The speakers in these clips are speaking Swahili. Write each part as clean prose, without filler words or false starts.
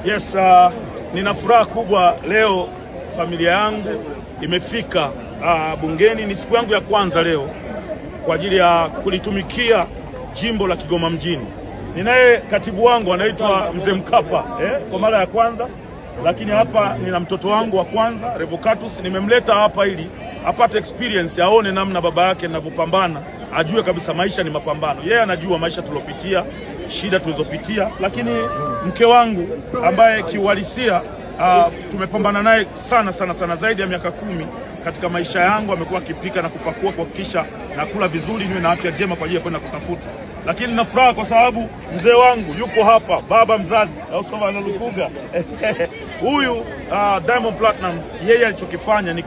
Yes, nina furaha kubwa leo. Familia yangu imefika bungeni. Ni siku yangu ya kwanza leo kwa ajili ya kulitumikia jimbo la Kigoma mjini. Ninaye katibu wangu anaitwa Mzee Mkapa kwa mara ya kwanza, lakini hapa nina mtoto wangu wa kwanza Revocatus. Nimemleta hapa ili apate experience, aone namna baba yake ninavyopambana, ajue kabisa maisha ni mapambano. Yeye anajua maisha tulopitia, shida tulizopitia, lakini mke wangu ambaye kiuhalisia tumepambana naye sana zaidi ya miaka 10 katika maisha yangu. Amekuwa akipika na kupakua kuhakikisha nakula vizuri, niwe na afya njema kwa ajili ya kwenda kutafuta. Lakini nina furaha kwa sababu mzee wangu yuko hapa, baba mzazi au soma analukuga. Huyu Diamond Platnumz, yeye alichokifanya ni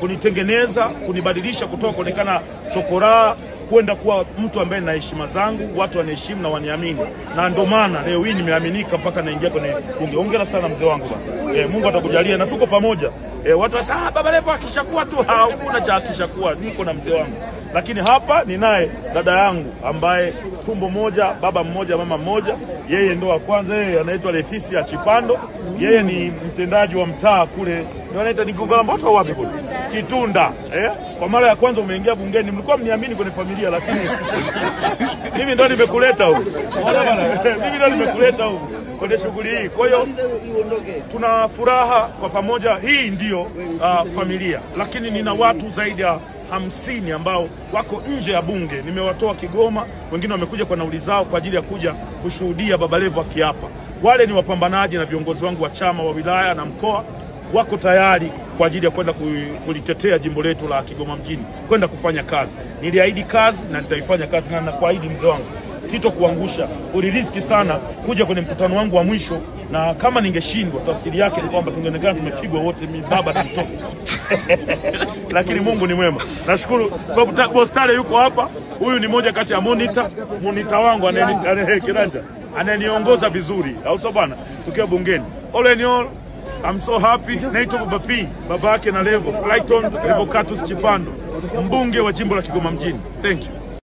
kunitengeneza, kunibadilisha kutoka kuonekana chokoraa kwenda kuwa mtu ambaye na heshima zangu, watu wanaheshimu na waniamini. Na ndio maana leo hii nimeaminika mpaka naingia kwenye bunge. Hongera sana mzee wangu bwana. Mungu atakujalia na tuko pamoja. Watu wasema baba Levo akishakuwa tu, hakuna cha akishakuwa. Niko na mzee wangu. Lakini hapa ninaye dada yangu ambaye tumbo moja, baba mmoja, mama mmoja. Yeye ndo wa kwanza, yeye anaitwa Leticia Chipando. Yeye ni mtendaji wa mtaa kule. Ndio anaita ni Gongola Mboto wapi kule? Kitunda. Kwa mara ya kwanza umeingia bungeni, mlikuwa mniamini kwenye familia, lakini mimi ndo nimekuleta huko. Mimi ndo nimekuleta huko kwenye shughuli hii. Kwa hiyo tuna furaha kwa pamoja. Hii ndio familia, lakini nina watu zaidi ya 50 ambao wako nje ya bunge. Nimewatoa Kigoma, wengine wamekuja kwa nauli zao kwa ajili ya kuja kushuhudia baba Levo akiapa. Wale ni wapambanaji na viongozi wangu wa chama wa wilaya na mkoa, wako tayari kwa ajili ya kwenda kulitetea jimbo letu la Kigoma mjini, kwenda kufanya kazi. Niliahidi kazi na nitaifanya kazi, na nakuahidi mzee wangu sitokuangusha. Uliriski sana kuja kwenye mkutano wangu wa mwisho, na kama ningeshindwa tafsiri yake ni kwamba tungeonekana tumepigwa wote, mimi baba na mtoto. Lakini Mungu ni mwema. Nashukuru Bob Stare yuko hapa. Huyu ni moja kati ya monitor wangu ananiongoza vizuri, au sio bwana, tukiwa bungeni. All in all, I'm so happy. Naitwa Baba P, baba yake na Levo, Clayton Revocatus Chipando, mbunge wa jimbo la Kigoma mjini. Thank you.